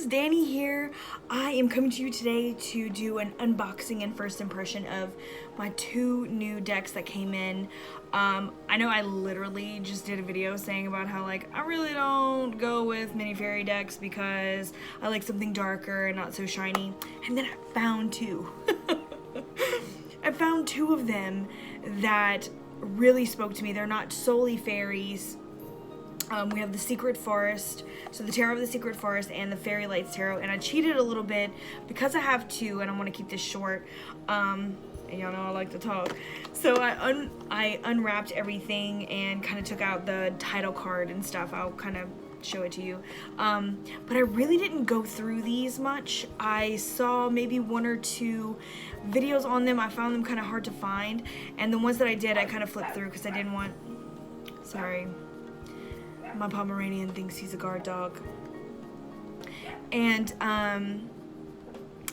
guys, Danny here. I am coming to you today to do an unboxing and first impression of my two new decks that came in. I know I literally just did a video saying about how like I really don't go with mini fairy decks because I like something darker and not so shiny, and then I found two. I found two of them that really spoke to me. They're not solely fairies. We have the Secret Forest, so the Tarot of the Secret Forest and the Fairy Lights Tarot, and I cheated a little bit because I have two and I want to keep this short, and y'all know I like to talk, so I unwrapped everything and kind of took out the title card and stuff. I'll kind of show it to you, but I really didn't go through these much. I saw maybe one or two videos on them. I found them kind of hard to find, and the ones that I did I kind of flipped through because I didn't want, sorry, my Pomeranian thinks he's a guard dog. And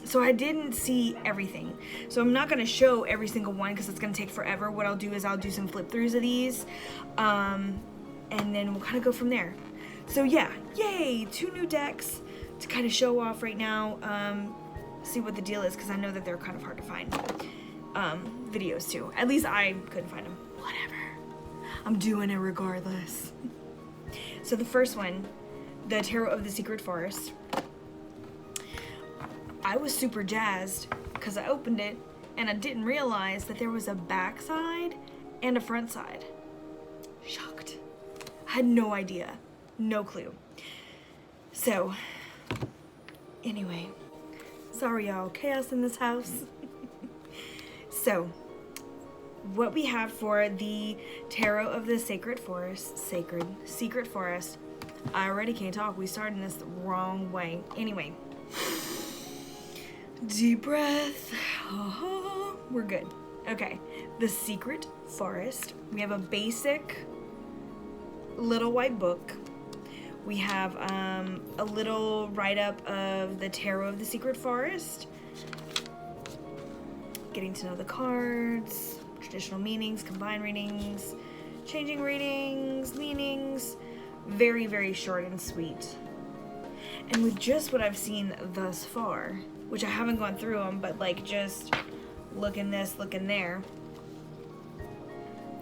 so I didn't see everything. So I'm not going to show every single one because it's going to take forever. What I'll do is I'll do some flip throughs of these. And then we'll kind of go from there. So yeah, yay! Two new decks to kind of show off right now. See what the deal is because I know that they're kind of hard to find. Videos too. At least I couldn't find them. Whatever. I'm doing it regardless. So the first one, the Tarot of the Secret Forest, I was super jazzed because I opened it and I didn't realize that there was a back side and a front side. Shocked. I had no idea. No clue. So, anyway, sorry y'all, chaos in this house. So, what we have for the Tarot of the Secret Forest, Secret Forest, I already can't talk. We started this the wrong way. Anyway, deep breath. Oh, we're good. Okay, the Secret Forest. We have a basic little white book. We have a little write-up of the Tarot of the Secret Forest, getting to know the cards, traditional meanings, combined readings, changing readings, meanings. Very, very short and sweet. And with just what I've seen thus far, which I haven't gone through them, but like just look in this, look in there,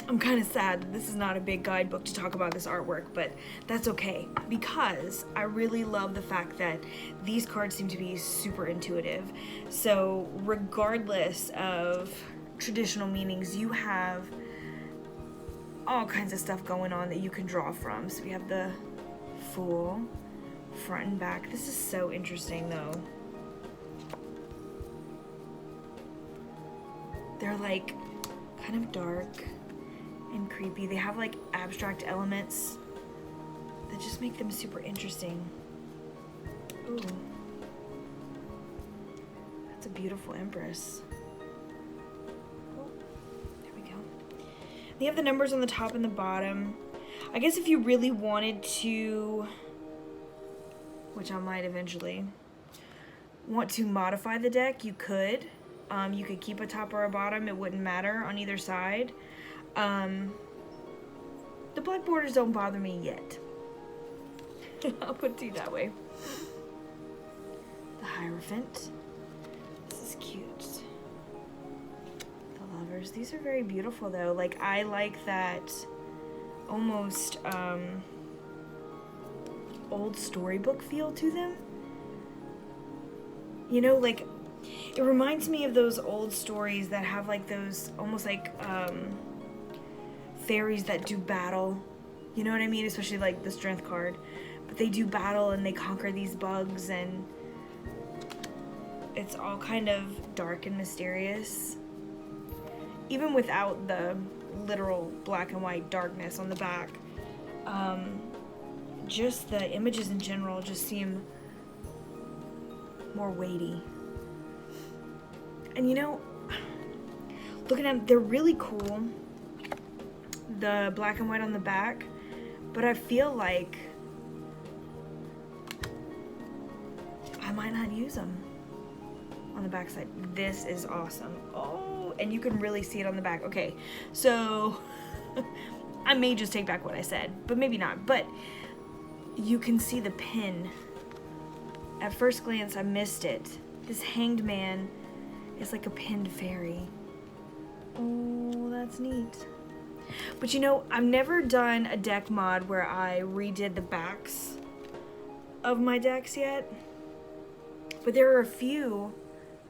I'm kind of sad that this is not a big guidebook to talk about this artwork, but that's okay because I really love the fact that these cards seem to be super intuitive. So regardless of traditional meanings, you have all kinds of stuff going on that you can draw from. So we have the Fool, front and back. This is so interesting though. They're like kind of dark and creepy. They have like abstract elements that just make them super interesting. Ooh, that's a beautiful Empress. They have the numbers on the top and the bottom. I guess if you really wanted to, which I might eventually, want to modify the deck, you could. You could keep a top or a bottom. It wouldn't matter on either side. The black borders don't bother me yet. I'll put it to you that way. The Hierophant. This is cute. Lovers. These are very beautiful though. Like I like that almost old storybook feel to them. You know, like it reminds me of those old stories that have like those almost like fairies that do battle. You know what I mean? Especially like the strength card. But they do battle and they conquer these bugs and it's all kind of dark and mysterious. Even without the literal black and white darkness on the back, just the images in general just seem more weighty. And you know, looking at them, they're really cool, the black and white on the back, but I feel like I might not use them on the back side. This is awesome. Oh, and you can really see it on the back. Okay, so I may just take back what I said, but maybe not. But you can see the pin at first glance, I missed it. This Hanged Man is like a pinned fairy. Oh, that's neat. But you know, I've never done a deck mod where I redid the backs of my decks yet. But there are a few.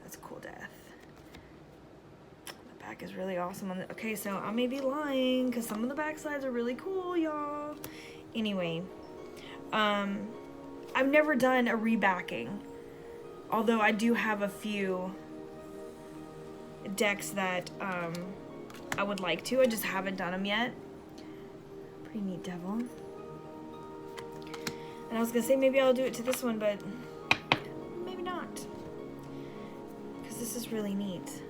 That's a cool death. The back is really awesome. Okay, so I may be lying because some of the back sides are really cool, y'all. Anyway, I've never done a rebacking. Although I do have a few decks that I would like to. I just haven't done them yet. Pretty neat devil. And I was gonna say maybe I'll do it to this one, but maybe not. Because this is really neat.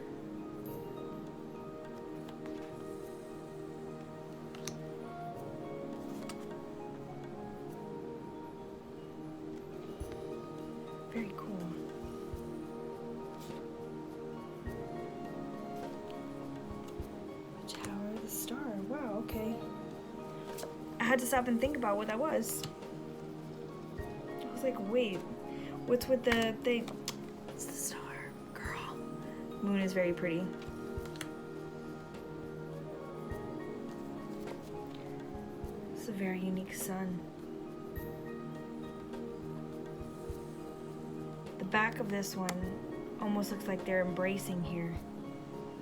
Very cool. Tower of the Star. Wow, okay. I had to stop and think about what that was. I was like, wait, what's with the thing? It's the star, girl. Moon is very pretty. It's a very unique sun. The back of this one almost looks like they're embracing here.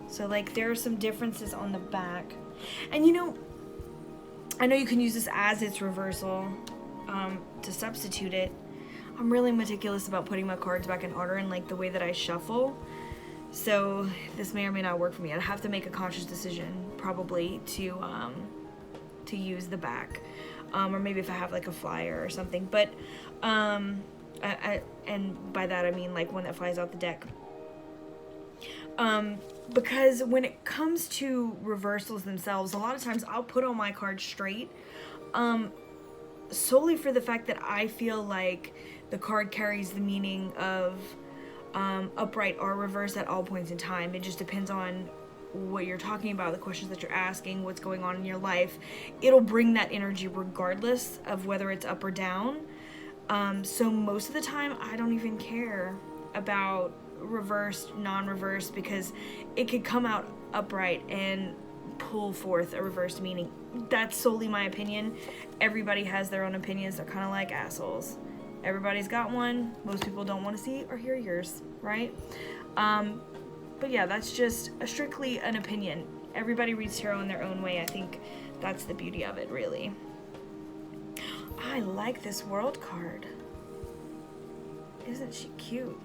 So like there are some differences on the back. And you know, I know you can use this as its reversal to substitute it. I'm really meticulous about putting my cards back in order and like the way that I shuffle. So this may or may not work for me. I'd have to make a conscious decision probably to use the back. Or maybe if I have like a flyer or something. But and by that I mean like one that flies out the deck. Because when it comes to reversals themselves, a lot of times I'll put all my cards straight, solely for the fact that I feel like the card carries the meaning of upright or reverse at all points in time. It just depends on what you're talking about, the questions that you're asking, what's going on in your life. It'll bring that energy regardless of whether it's up or down. So most of the time, I don't even care about reversed, non-reversed, because it could come out upright and pull forth a reversed meaning. That's solely my opinion. Everybody has their own opinions. They're kind of like assholes. Everybody's got one. Most people don't want to see or hear yours, right? But yeah, that's just strictly an opinion. Everybody reads tarot in their own way. I think that's the beauty of it, really. I like this world card. Isn't she cute?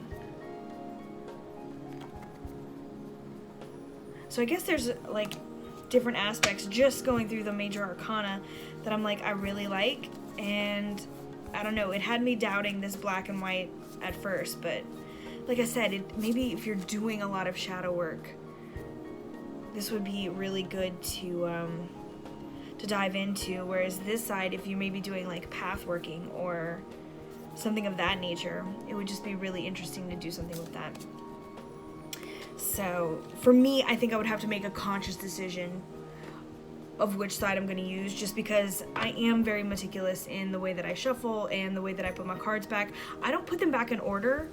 So I guess there's like different aspects just going through the major arcana that I'm like, I really like. And I don't know, it had me doubting this black and white at first, but like I said, maybe if you're doing a lot of shadow work, this would be really good to dive into. Whereas this side, if you may be doing like path working or something of that nature, it would just be really interesting to do something with that. So for me, I think I would have to make a conscious decision of which side I'm going to use, just because I am very meticulous in the way that I shuffle and the way that I put my cards back. I don't put them back in order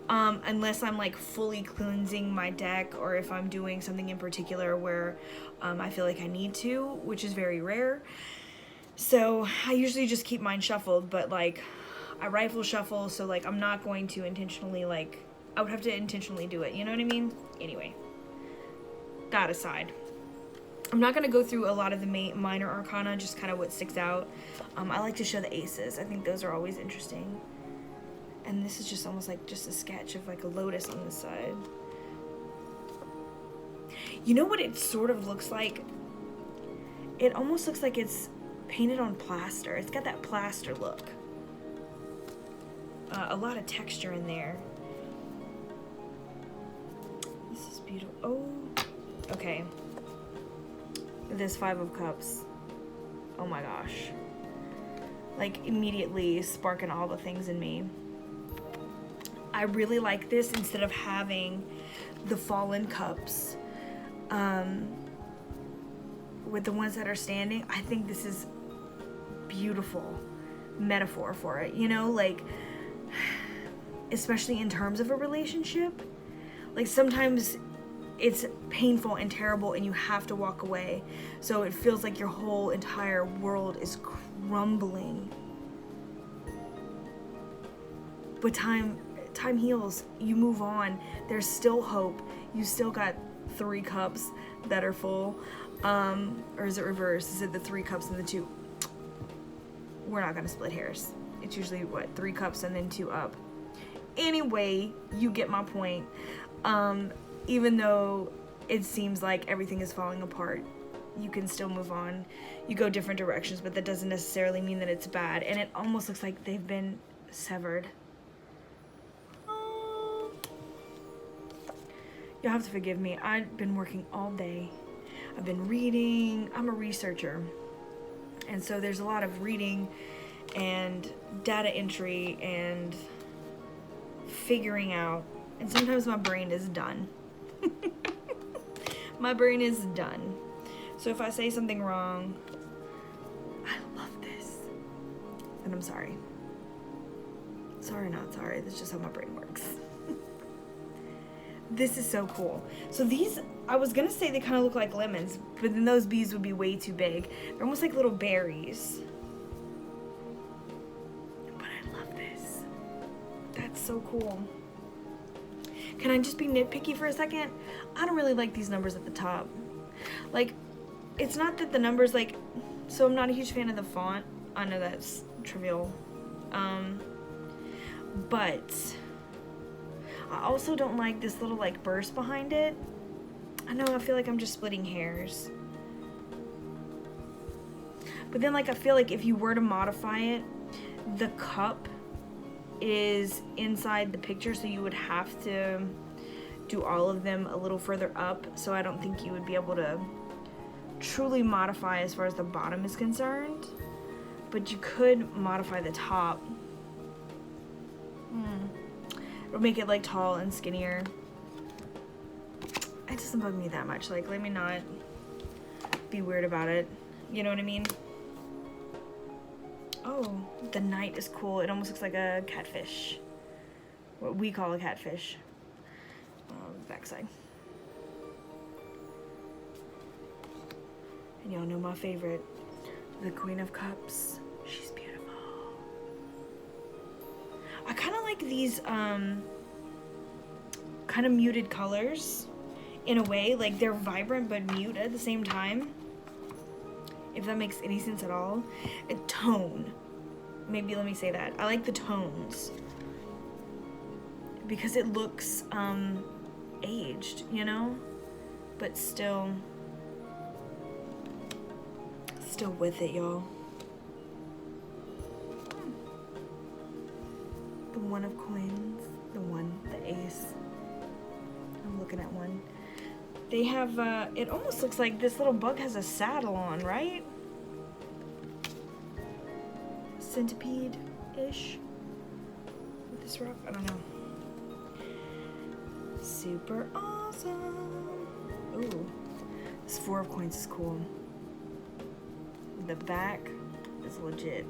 unless I'm like fully cleansing my deck, or if I'm doing something in particular where I feel like I need to, which is very rare. So I usually just keep mine shuffled, but like I rifle shuffle, so like I'm not going to intentionally, like I would have to intentionally do it, you know what I mean? Anyway, that aside, I'm not going to go through a lot of the minor arcana, just kind of what sticks out. I like to show the aces. I think those are always interesting. And this is just almost like just a sketch of like a lotus on this side. You know what it sort of looks like? It almost looks like it's painted on plaster. It's got that plaster look. A lot of texture in there. This is beautiful. Oh, okay. This Five of Cups. Oh my gosh. Like immediately sparking all the things in me. I really like this instead of having the fallen cups with the ones that are standing. I think this is beautiful metaphor for it, you know, like especially in terms of a relationship. Like sometimes it's painful and terrible and you have to walk away. So it feels like your whole entire world is crumbling. But time heals. You move on. There's still hope. You still got 3 cups that are full. Or is it reverse? Is it the 3 cups and the 2? We're not gonna split hairs. It's usually what, 3 cups and then 2 up. Anyway, you get my point. Even though it seems like everything is falling apart, you can still move on. You go different directions, but that doesn't necessarily mean that it's bad. And it almost looks like they've been severed. You'll have to forgive me. I've been working all day. I've been reading. I'm a researcher. And so there's a lot of reading and data entry and figuring out. And sometimes my brain is done. My brain is done. So if I say something wrong, I love this. And I'm sorry. Sorry, not sorry. That's just how my brain works. This is so cool. So these, I was gonna say they kind of look like lemons, but then those bees would be way too big. They're almost like little berries. But I love this. That's so cool. Can I just be nitpicky for a second? I don't really like these numbers at the top. Like, it's not that the numbers, like, so I'm not a huge fan of the font. I know that's trivial. But I also don't like this little, like, burst behind it. I know, I feel like I'm just splitting hairs. But then, like, I feel like if you were to modify it, the cup is inside the picture, so you would have to do all of them a little further up. So I don't think you would be able to truly modify as far as the bottom is concerned. But you could modify the top. It'll make it like tall and skinnier. It doesn't bug me that much. Like, let me not be weird about it. You know what I mean? Oh, the knight is cool. It almost looks like a catfish. What we call a catfish. Backside. And y'all know my favorite. The Queen of Cups. She's beautiful. I kind of like these kind of muted colors in a way. Like they're vibrant but mute at the same time. If that makes any sense at all. A tone. Maybe let me say that. I like the tones. Because it looks aged, you know? But still with it, y'all. The 1 of coins. The ace. I'm looking at one. They have, it almost looks like this little bug has a saddle on, right? Centipede-ish. With this rock, I don't know. Super awesome. Ooh, this 4 of coins is cool. The back is legit.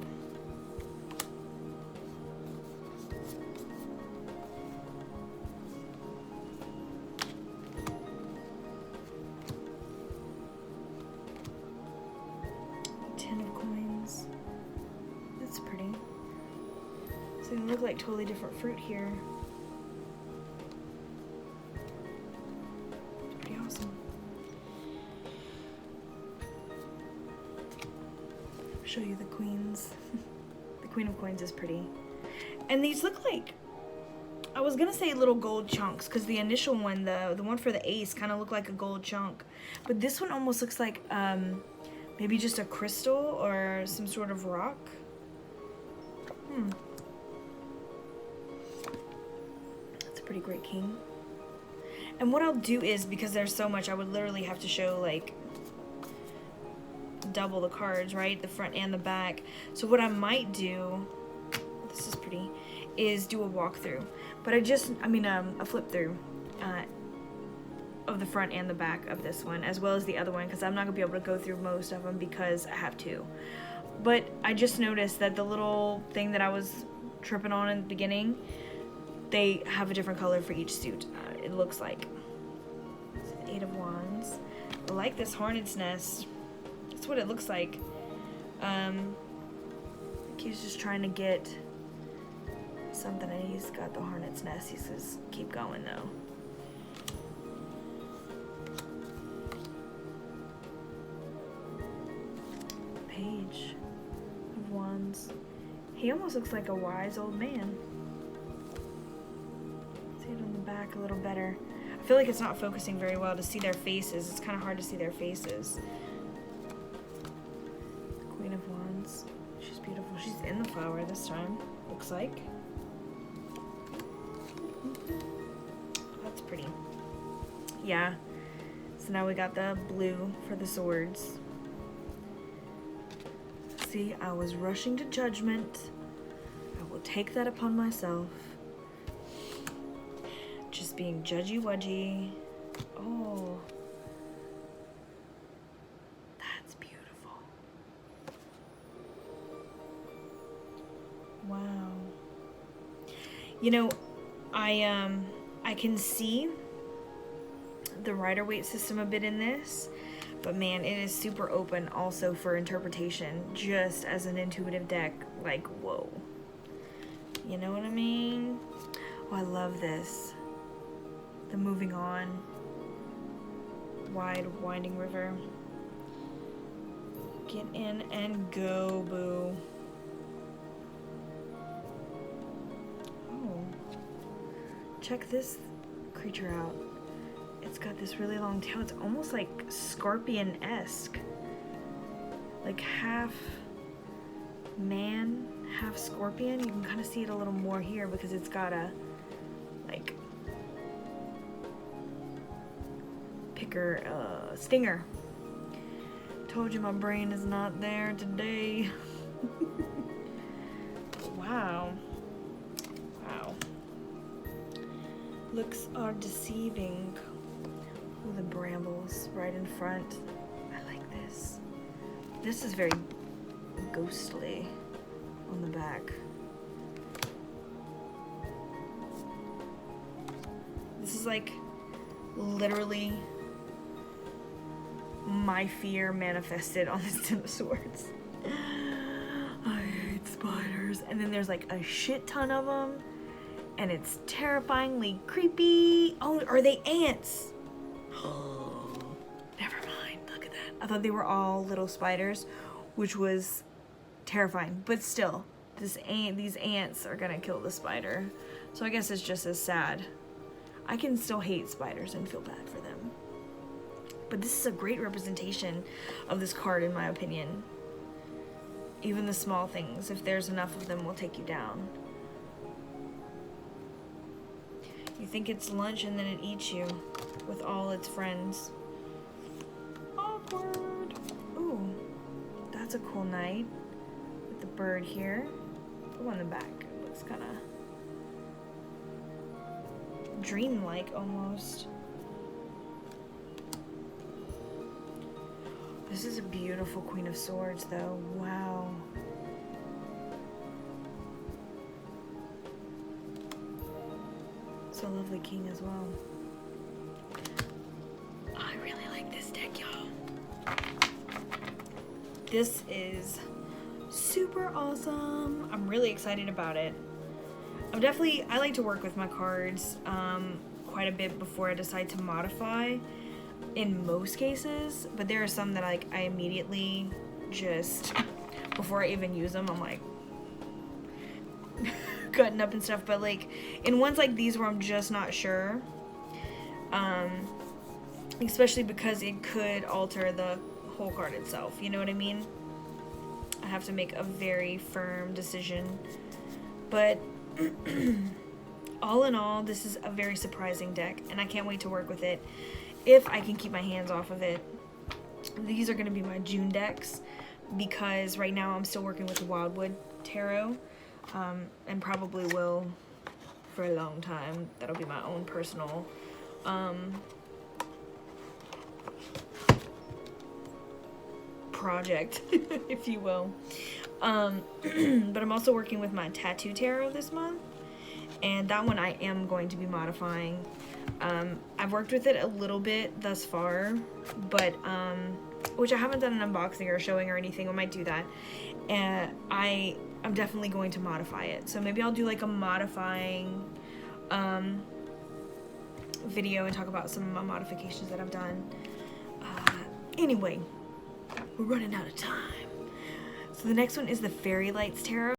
So they look like totally different fruit here. It's pretty awesome. I'll show you the queens. The Queen of Coins is pretty. And these look like, I was gonna say little gold chunks, because the initial one, the one for the ace, kind of looked like a gold chunk. But this one almost looks like maybe just a crystal or some sort of rock. That's a pretty great king. And what I'll do is, because there's so much, I would literally have to show like double the cards, right? The front and the back. So what I might do, this is pretty, is do a walkthrough. But a flip through of the front and the back of this one, as well as the other one, because I'm not gonna be able to go through most of them because I have to. But I just noticed that the little thing that I was tripping on in the beginning, they have a different color for each suit, it looks like. So the Eight of Wands. I like this hornet's nest. That's what it looks like. He's just trying to get something, and he's got the hornet's nest. He says, keep going though. Page of Wands. He almost looks like a wise old man. See it on the back a little better. I feel like it's not focusing very well to see their faces. It's kind of hard to see their faces. Queen of Wands. She's beautiful. She's in the flower this time, looks like. That's pretty. Yeah. So now we got the blue for the swords. See, I was rushing to judgment. I will take that upon myself. Just being judgy-wudgy. Oh. That's beautiful. Wow. You know, I can see the Rider-Waite system a bit in this. But man, it is super open also for interpretation, just as an intuitive deck. Like, whoa. You know what I mean? Oh, I love this. The moving on. Wide, winding river. Get in and go, boo. Oh. Check this creature out. It's got this really long tail. It's almost like scorpion-esque. Like half man, half scorpion. You can kind of see it a little more here because it's got a, like, picker, stinger. Told you my brain is not there today. Wow. Wow. Looks are deceiving. Ooh, the brambles right in front. I like this. This is very ghostly on the back. This is like literally my fear manifested on this Ten of Swords. I hate spiders. And then there's like a shit ton of them. And it's terrifyingly creepy. Oh, are they ants? Never mind. Look at that. I thought they were all little spiders, which was terrifying. But still, these ants are gonna kill the spider. So I guess it's just as sad. I can still hate spiders and feel bad for them. But this is a great representation of this card, in my opinion. Even the small things, if there's enough of them, will take you down. You think it's lunch and then it eats you with all its friends. Awkward. Ooh, that's a cool night with the bird here. Go on the back. It looks kind of dreamlike almost. This is a beautiful Queen of Swords though. Wow. So lovely king as well. I really like this deck, y'all. This is super awesome. I'm really excited about it. I like to work with my cards quite a bit before I decide to modify in most cases, but there are some that I immediately just, before I even use them, I'm like cutting up and stuff. But like in ones like these where I'm just not sure, especially because it could alter the whole card itself, you know what I mean? I have to make a very firm decision. But all in all, this is a very surprising deck, and I can't wait to work with it if I can keep my hands off of it. These are going to be my June decks, because right now I'm still working with the Wildwood Tarot, and probably will for a long time. That'll be my own personal project, if you will. But I'm also working with my Tattoo Tarot this month, and that one I am going to be modifying. I've worked with it a little bit thus far, but which I haven't done an unboxing or showing or anything. I might do that, and I'm definitely going to modify it. So maybe I'll do like a modifying video and talk about some of my modifications that I've done. Anyway, we're running out of time. So the next one is the Fairy Lights Tarot.